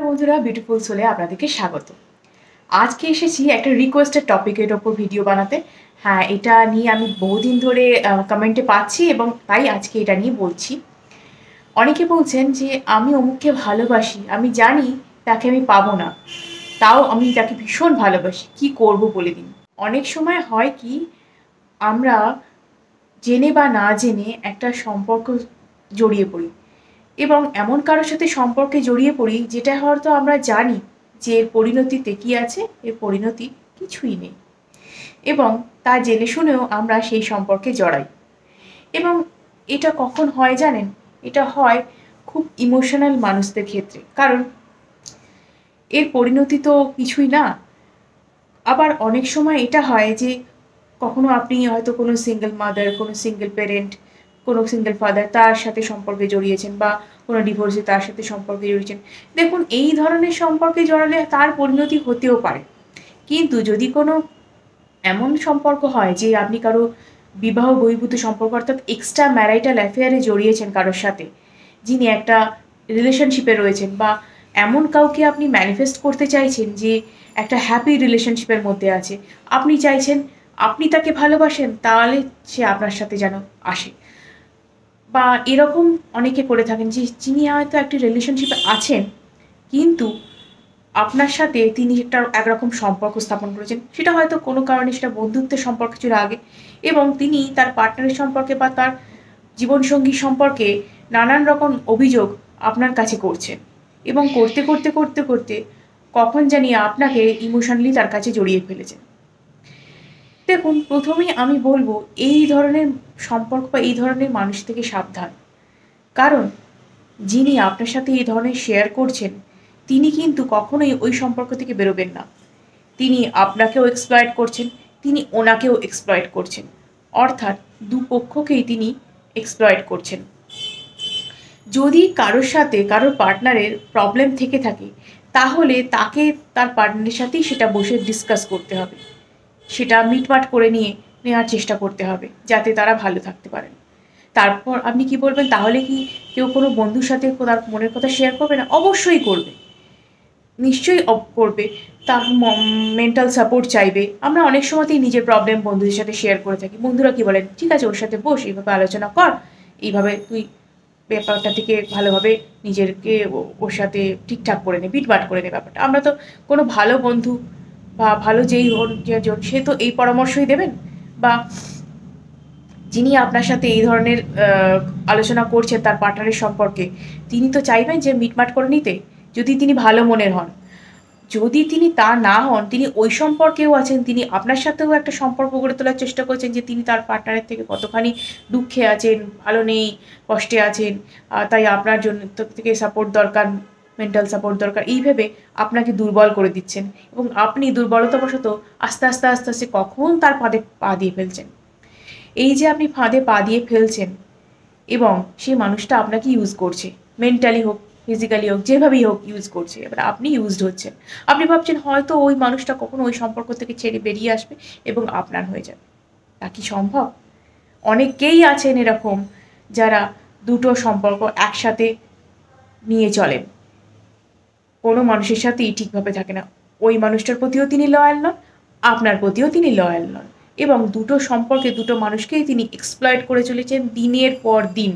বন্ধুরা, বিউটিফুল সোলে আপনাদেরকে স্বাগত। আজকে এসেছি একটা রিকোয়েস্টেড টপিকের ওপর ভিডিও বানাতে। হ্যাঁ, এটা নিয়ে আমি বহুদিন ধরে কমেন্টে পাচ্ছি এবং তাই আজকে এটা নিয়ে বলছি। অনেকে বলছেন যে আমি অমুককে ভালোবাসি, আমি জানি তাকে আমি পাবো না, তাও আমি তাকে ভীষণ ভালোবাসি, কি করব বলে দিন। অনেক সময় হয় কি, আমরা জেনে বা না জেনে একটা সম্পর্ক জড়িয়ে পড়ি এবং এমন কারোর সাথে সম্পর্কে জড়িয়ে পড়ি যেটা হয়তো আমরা জানি যে এর পরিণতিতে কী আছে, এর পরিণতি কিছুই নেই, এবং তা জেনে শুনেও আমরা সেই সম্পর্কে জড়াই। এবং এটা কখন হয় জানেন? এটা হয় খুব ইমোশনাল মানুষদের ক্ষেত্রে, কারণ এর পরিণতি তো কিছুই না। আবার অনেক সময় এটা হয় যে কখনো আপনি হয়তো কোনো সিঙ্গেল মাদার, কোনো সিঙ্গেল প্যারেন্ট, কোনো সিঙ্গেল ফাদার, তার সাথে সম্পর্কে জড়িয়েছেন, বা কোনো ডিভোর্সে তার সাথে সম্পর্কে জড়িয়েছেন। দেখুন, এই ধরনের সম্পর্কে জড়ালে তার পরিণতি হতেও পারে, কিন্তু যদি কোনো এমন সম্পর্ক হয় যে আপনি কারো বিবাহ বহির্ভূত সম্পর্ক অর্থাৎ এক্সট্রা ম্যারাইটাল অ্যাফেয়ারে জড়িয়েছেন কারোর সাথে, যিনি একটা রিলেশনশিপে রয়েছেন, বা এমন কাউকে আপনি ম্যানিফেস্ট করতে চাইছেন যে একটা হ্যাপি রিলেশনশিপের মধ্যে আছে, আপনি চাইছেন, আপনি তাকে ভালোবাসেন, তাহলে সে আপনার সাথে যেন আসে। বা এরকম অনেকে করে থাকেন যে যিনি হয়তো একটি রিলেশনশিপে আছেন, কিন্তু আপনার সাথে তিনি একটা একরকম সম্পর্ক স্থাপন করেছেন, সেটা হয়তো কোনো কারণে সেটা বন্ধুত্বের সম্পর্ক ছিল আগে, এবং তিনি তার পার্টনারের সম্পর্কে বা তার জীবনসঙ্গী সম্পর্কে নানান রকম অভিযোগ আপনার কাছে করছেন, এবং করতে করতে করতে করতে কখন জানি আপনাকে ইমোশনালি তার কাছে জড়িয়ে ফেলেছেন। দেখুন, প্রথমেই আমি বলবো এই ধরনের সম্পর্ক বা এই ধরনের মানুষ থেকে সাবধান। কারণ যিনি আপনার সাথে এই ধরনের শেয়ার করছেন, তিনি কিন্তু কখনোই ওই সম্পর্ক থেকে বেরোবেন না। তিনি আপনাকেও এক্সপ্লয়েট করছেন, তিনি ওনাকেও এক্সপ্লয়েট করছেন, অর্থাৎ দুপক্ষকেই তিনি এক্সপ্লয়েট করছেন। যদি কারোর সাথে কারোর পার্টনারের প্রবলেম থেকে থাকে, তাহলে তাকে তার পার্টনারের সাথেই সেটা বসে ডিসকাস করতে হবে, সেটা মিটমাট করে নেওয়ার চেষ্টা করতে হবে, যাতে তারা ভালো থাকতে পারেন। তারপর আপনি কি বলবেন, তাহলে কি কেউ কোনো বন্ধুর সাথে তার মনের কথা শেয়ার করবে না? অবশ্যই করবে, নিশ্চয়ই করবে। তার মেন্টাল সাপোর্ট চাইবে। আমরা অনেক সময়তেই নিজের প্রবলেম বন্ধুদের সাথে শেয়ার করে থাকি। বন্ধুরা কি বলেন, ঠিক আছে, ওর সাথে বস, এইভাবে আলোচনা কর, এইভাবে তুই ব্যাপারটা থেকে ভালোভাবে নিজেকে ওর সাথে ঠিকঠাক করে নে, মিটমাট করে নে ব্যাপারটা। আমরা তো কোনো ভালো বন্ধু বা ভালো যেই হন যেজন, সে তো এই পরামর্শই দেবেন। বা যিনি আপনার সাথে এই ধরনের আলোচনা করছেন তার পার্টনারের সম্পর্কে, তিনি তো চাইবেন যে মিটমাট করে নিতে, যদি তিনি ভালো মনের হন। যদি তিনি তা না হন, তিনি ওই সম্পর্কেও আছেন, তিনি আপনার সাথেও একটা সম্পর্ক গড়ে তোলার চেষ্টা করছেন যে তিনি তার পার্টনারের থেকে কতখানি দুঃখে আছেন, ভালো নেই, কষ্টে আছেন, তাই আপনার জন্য থেকে সাপোর্ট দরকার, মেন্টাল সাপোর্ট দরকার, এই ভেবে আপনাকে দুর্বল করে দিচ্ছেন, এবং আপনি দুর্বলতাবশত আস্তে আস্তে আস্তে আস্তে কখন তার ফাঁদে পা দিয়ে ফেলছেন। এই যে আপনি ফাঁদে পা দিয়ে ফেলছেন, এবং সেই মানুষটা আপনাকে ইউজ করছে, মেন্টালি হোক, ফিজিক্যালি হোক, যেভাবেই হোক ইউজ করছে, এবার আপনি ইউজড হচ্ছেন। আপনি ভাবছেন হয়তো ওই মানুষটা কখনো ওই সম্পর্ক থেকে ছেড়ে বেরিয়ে আসবে এবং আপনার হয়ে যাবে। তা কি সম্ভব? অনেকেই আছেন এরকম, যারা দুটো সম্পর্ক একসাথে নিয়ে চলেন, কোনো মানুষের সাথেই ঠিকভাবে থাকে না। ওই মানুষটার প্রতিও তিনি লয়াল নন, আপনার প্রতিও তিনি লয়াল নন, এবং দুটো সম্পর্কে দুটো মানুষকেই তিনি এক্সপ্লয়েট করে চলেছেন দিনের পর দিন।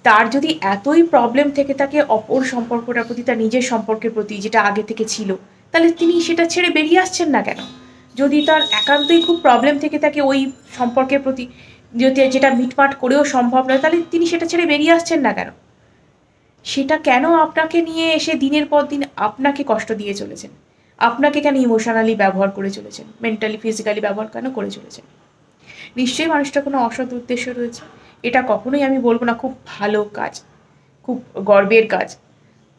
তার যদি এতই প্রবলেম থেকে থাকে অপর সম্পর্কটার প্রতি, তার নিজের সম্পর্কের প্রতি যেটা আগে থেকে ছিল, তাহলে তিনি সেটা ছেড়ে বেরিয়ে আসছেন না কেন? যদি তার একান্তই খুব প্রবলেম থেকে থাকে ওই সম্পর্কের প্রতি, যদি যেটা মিটমাট করেও সম্ভব নয়, তাহলে তিনি সেটা ছেড়ে বেরিয়ে আসছেন না কেন? সেটা কেন আপনাকে নিয়ে এসে দিনের পর দিন আপনাকে কষ্ট দিয়ে চলেছেন? আপনাকে কেন ইমোশনালি ব্যবহার করে চলেছেন, মেন্টালি ফিজিক্যালি ব্যবহার কেন করে চলেছেন? নিশ্চয়ই মানুষটার কোনো অসৎ উদ্দেশ্য রয়েছে। এটা কখনোই আমি বলবো না খুব ভালো কাজ, খুব গর্বের কাজ,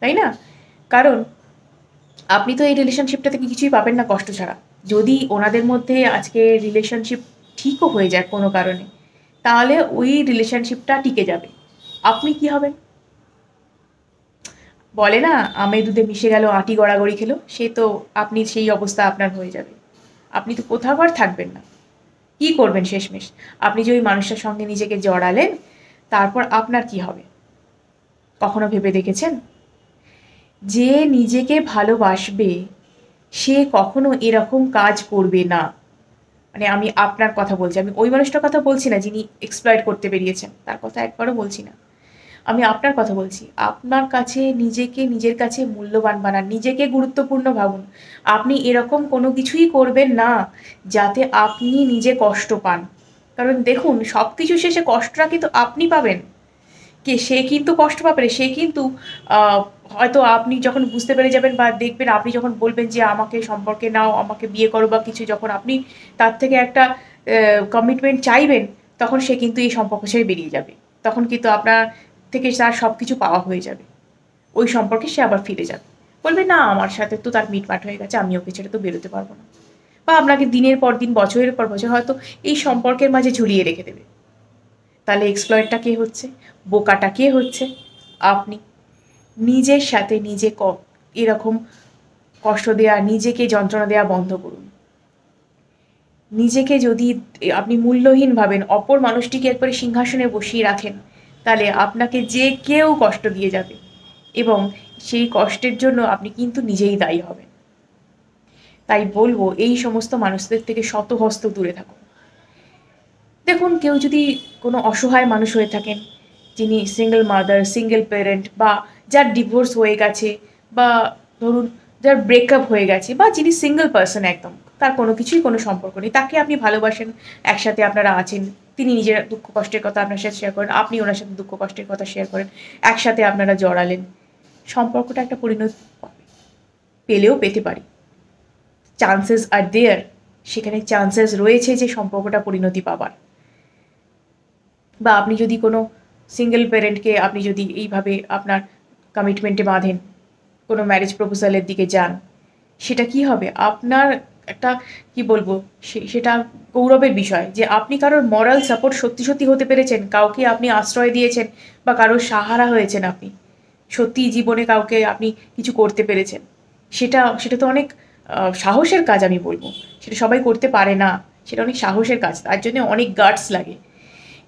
তাই না? কারণ আপনি তো এই রিলেশনশিপটা থেকে কিছুই পাবেন না কষ্ট ছাড়া। যদি ওনাদের মধ্যে আজকে রিলেশনশিপ ঠিকও হয়ে যায় কোনো কারণে, তাহলে ওই রিলেশনশিপটা টিকে যাবে। আপনি কি হবেন? বলে না, আমে দুধে মিশে গেল আঁটি গড়াগড়ি খেলো, সে তো আপনি সেই অবস্থা আপনার হয়ে যাবে। আপনি তো কোথাও আর থাকবেন না। কি করবেন শেষমেশ? আপনি যে ওই মানুষটার সঙ্গে নিজেকে জড়ালেন, তারপর আপনার কি হবে? কখনো ভেবে দেখেছেন? যে নিজেকে ভালোবাসবে সে কখনো এরকম কাজ করবে না। মানে আমি আপনার কথা বলছি, আমি ওই মানুষটার কথা বলছি না যিনি এক্সপ্লয়েট করতে বেরিয়েছেন, তার কথা একবারও বলছি না। আমি আপনার কথা বলছি। আপনার কাছে নিজেকে নিজের কাছে মূল্যবান বানান, নিজেকে গুরুত্বপূর্ণ ভাবুন। আপনি এরকম কোনো কিছুই করবেন না যাতে আপনি নিজে কষ্ট পান। কারণ দেখুন, সব কিছু শেষে কষ্টটা কিন্তু আপনি পাবেন। সে কিন্তু কষ্ট পাবে না। সে কিন্তু আ হয়তো আপনি যখন বুঝতে পেরে যাবেন বা দেখবেন, আপনি যখন বলবেন যে আমাকে সম্পর্কে নাও, আমাকে বিয়ে করো বা কিছু, যখন আপনি তার থেকে একটা কমিটমেন্ট চাইবেন, তখন সে কিন্তু এই সম্পর্ক ছেড়ে বেরিয়ে যাবে। তখন কিন্তু আপনার থেকে তার সবকিছু পাওয়া হয়ে যাবে। ওই সম্পর্কে সে আবার ফিরে যাবে। বলবে, "না, আমার সাথে তো তার মিটমাট হয়ে গেছে। আমি ওকে ছেড়ে তো বেরোতে পারব না।" বা আপনাকে দিনের পর দিন, বছরের পর বছর হয়তো এই সম্পর্কের মাঝে ঝুলিয়ে রেখে দেবে। তাহলে এক্সপ্লয়েটটা কে হচ্ছে? বোকাটা কে হচ্ছে? আপনি। নিজের সাথে নিজে এরকম কষ্ট দেয়া, নিজেকে যন্ত্রণা দেয়া বন্ধ করুন। নিজেকে যদি আপনি মূল্যহীন ভাবেন, অপর মানুষটিকে একবারে সিংহাসনে বসিয়ে রাখেন, তাহলে আপনাকে যে কেউ কষ্ট দিয়ে যাবে এবং সেই কষ্টের জন্য আপনি কিন্তু নিজেই দায়ী হবেন। তাই বলবো, এই সমস্ত মানুষদের থেকে শতহস্ত দূরে থাকুন। দেখুন, কেউ যদি কোনো অসহায় মানুষ হয়ে থাকেন, যিনি সিঙ্গল মাদার, সিঙ্গল প্যারেন্ট, বা যার ডিভোর্স হয়ে গেছে, বা ধরুন যার ব্রেকআপ হয়ে গেছে, বা যিনি সিঙ্গল পারসন একদম, তার কোনো কিছুই কোনো সম্পর্ক নেই, তাকে আপনি ভালোবাসেন, একসাথে আপনারা আছেন, তিনি নিজের দুঃখ কষ্টের কথা আপনার সাথে শেয়ার করেন, আপনি ওনার সাথে দুঃখ কষ্টের কথা শেয়ার করেন, একসাথে আপনারা জড়ালেন, সম্পর্কটা একটা পরিণতি পাবে, পেলেও পেতে পারি, চান্সেস আর দেয়ার, সেখানে চান্সেস রয়েছে যে সম্পর্কটা পরিণতি পাবার। বা আপনি যদি কোনো সিঙ্গেল প্যারেন্টকে আপনি যদি এইভাবে আপনার কমিটমেন্টে বাঁধেন, কোনো ম্যারেজ প্রপোজালের দিকে যান, সেটা কি হবে? আপনার একটা, কি বলবো, সেটা গৌরবের বিষয় যে আপনি কারোর মরাল সাপোর্ট সত্যি সত্যি হতে পেরেছেন, কাউকে আপনি আশ্রয় দিয়েছেন বা কারোর সাহারা হয়েছেন আপনি। সত্যিই জীবনে কাউকে আপনি কিছু করতে পেরেছেন। সেটা সেটা তো অনেক সাহসের কাজ আমি বলব। সেটা সবাই করতে পারে না। সেটা অনেক সাহসের কাজ। তার জন্য অনেক গাটস লাগে।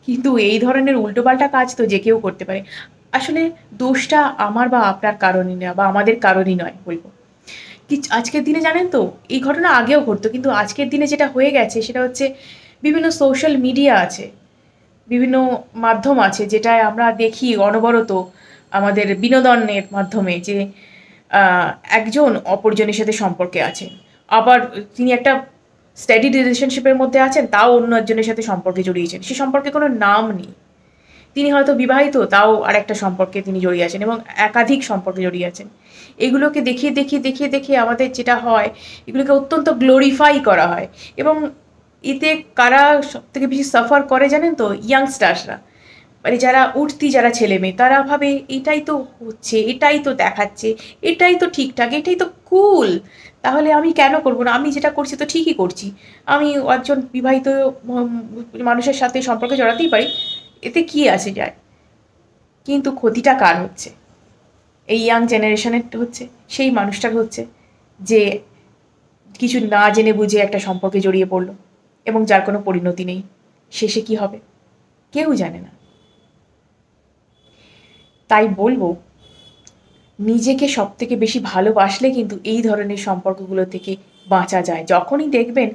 কিন্তু এই ধরনের উল্টোপাল্টা কাজ তো যে কেউ করতে পারে। আসলে দোষটা আমার বা আপনার কারণই না, বা আমাদের কারণই নয় বলব। আজকের দিনে জানেন তো, এই ঘটনা আগেও ঘটতো, কিন্তু আজকের দিনে যেটা হয়ে গেছে সেটা হচ্ছে বিভিন্ন সোশ্যাল মিডিয়া আছে, বিভিন্ন মাধ্যম আছে যেটায় আমরা দেখি অনবরত আমাদের বিনোদনের মাধ্যমে যে একজন অপরজনের সাথে সম্পর্কে আছেন। আবার তিনি একটা স্টেডি রিলেশনশিপের মধ্যে আছেন, তাও অন্য একজনের সাথে সম্পর্কে জড়িয়েছেন। সে সম্পর্কে কোনো নাম নেই। তিনি হয়তো বিবাহিত, তাও আরেকটা সম্পর্কে তিনি জড়িয়ে আছেন এবং একাধিক সম্পর্কে জড়িয়ে আছেন। এগুলোকে দেখিয়ে আমাদের যেটা হয়, এগুলোকে অত্যন্ত গ্লোরিফাই করা হয় এবং এতে কারা সবথেকে বেশি সাফার করে জানেন তো? ইয়াংস্টার্সরা। মানে যারা উঠতি যারা ছেলেমেয়ে, তারা ভাবে এটাই তো হচ্ছে, এটাই তো দেখাচ্ছে, এটাই তো ঠিকঠাক, এটাই তো কুল। তাহলে আমি কেন করব না? আমি যেটা করছি তো ঠিকই করছি। আমি একজন বিবাহিত মানুষের সাথে সম্পর্কে জড়াতেই পারি। এতে কি আসে যায়? কিন্তু ক্ষতিটা কার হচ্ছে? এই ইয়াং জেনারেশনের হচ্ছে, সেই মানুষটার হচ্ছে যে কিছু না জেনে বুঝে একটা সম্পর্কে জড়িয়ে পড়ল এবং যার কোনো পরিণতি নেই। শেষে কি হবে? কেউ জানে না। তাই বলবো, নিজেকে সবথেকে বেশি ভালোবাসলে কিন্তু এই ধরনের সম্পর্কগুলো থেকে বাঁচা যায়। যখনই দেখবেন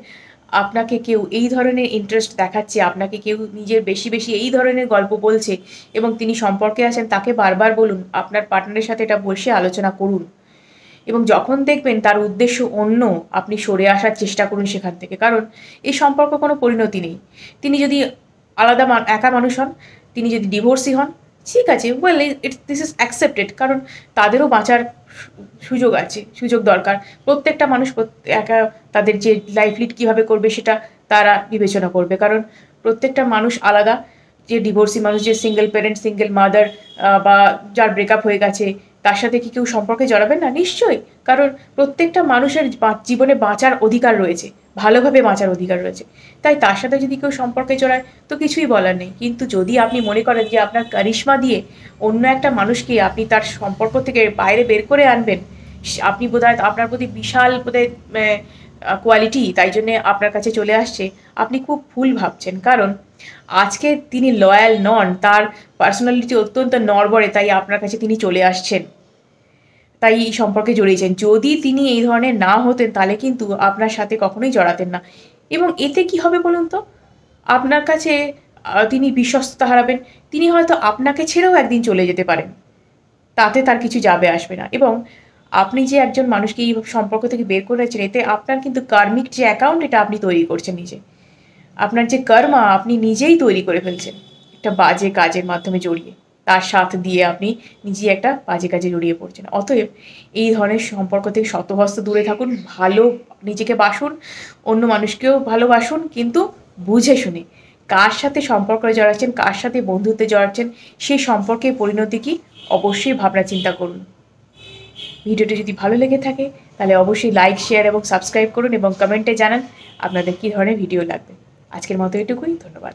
আপনাকে কেউ এই ধরনের ইন্টারেস্ট দেখাচ্ছে, আপনাকে কেউ নিজের বেশি এই ধরনের গল্প বলছে এবং তিনি সম্পর্কে আছেন, তাকে বারবার বলুন, আপনার পার্টনারের সাথে এটা বসে আলোচনা করুন। এবং যখন দেখবেন তার উদ্দেশ্য অন্য, আপনি সরে আসার চেষ্টা করুন সেখান থেকে। কারণ এই সম্পর্ক কোনো পরিণতি নেই। তিনি যদি আলাদা একা মানুষ হন, তিনি যদি ডিভোর্সি হন, ঠিক আছে, ওয়েল, দিস ইজ অ্যাকসেপ্টেড। কারণ তাদেরও বাঁচার সুযোগ আছে, সুযোগ দরকার। প্রত্যেকটা মানুষ একা তাদের যে লাইফ লিড কীভাবে করবে সেটা তারা বিবেচনা করবে। কারণ প্রত্যেকটা মানুষ আলাদা। যে ডিভোর্সি মানুষ, যে সিঙ্গেল প্যারেন্ট, সিঙ্গেল মাদার, বা যার ব্রেকআপ হয়ে গেছে, তার সাথে কি কেউ সম্পর্কে জড়াবেন না? নিশ্চয়ই। কারণ প্রত্যেকটা মানুষের জীবনে বাঁচার অধিকার রয়েছে, ভালোভাবে বাঁচার অধিকার রয়েছে। তাই তার সাথে যদি কেউ সম্পর্কে জড়ায় তো কিছুই বলার নেই। কিন্তু যদি আপনি মনে করেন যে আপনার কারিশমা দিয়ে অন্য একটা মানুষকে আপনি তার সম্পর্ক থেকে বাইরে বের করে আনবেন, আপনি বোধহয়, আপনার প্রতি বিশাল বোধহয় কোয়ালিটি, তাই জন্যে আপনার কাছে চলে আসছে, আপনি খুব ভুল ভাবছেন। কারণ আজকে তিনি লয়াল নন, তার পার্সোনালিটি অত্যন্ত নড়বড়ে, তাই আপনার কাছে তিনি চলে আসছেন। তাই এই সম্পর্কে জড়িয়েছেন। যদি তিনি এই ধরনের না হতেন তাহলে কিন্তু আপনার সাথে কখনোই জড়াতেন না। এবং এতে কি হবে বলুন তো? আপনার কাছে তিনি বিশ্বস্ততা হারাবেন। তিনি হয়তো আপনাকে ছেড়েও একদিন চলে যেতে পারেন। তাতে তার কিছু যাবে আসবে না। এবং আপনি যে একজন মানুষকে এই সম্পর্ক থেকে বের করেছেন, এতে আপনার কিন্তু কার্মিক যে অ্যাকাউন্ট, এটা আপনি তৈরি করছেন নিজে। আপনার যে কর্মা আপনি নিজেই তৈরি করে ফেলছেন একটা বাজে কাজের মাধ্যমে জড়িয়ে। তার সাথ দিয়ে আপনি নিজেই একটা বাজে কাজে জড়িয়ে পড়ছেন। অতএব এই ধরনের সম্পর্ক থেকে শতহস্ত দূরে থাকুন। ভালো নিজেকে বাসুন, অন্য মানুষকেও ভালোবাসুন, কিন্তু বুঝে শুনে। কার সাথে সম্পর্কে জড়াচ্ছেন, কার সাথে বন্ধুত্বে জড়াচ্ছেন, সেই সম্পর্কের পরিণতি কি অবশ্যই ভাবনা চিন্তা করুন। ভিডিওটি যদি ভালো লেগে থাকে তাহলে অবশ্যই লাইক, শেয়ার এবং সাবস্ক্রাইব করুন এবং কমেন্টে জানান আপনাদের কী ধরনের ভিডিও লাগবে। আজকের মতো এটুকুই, ধন্যবাদ।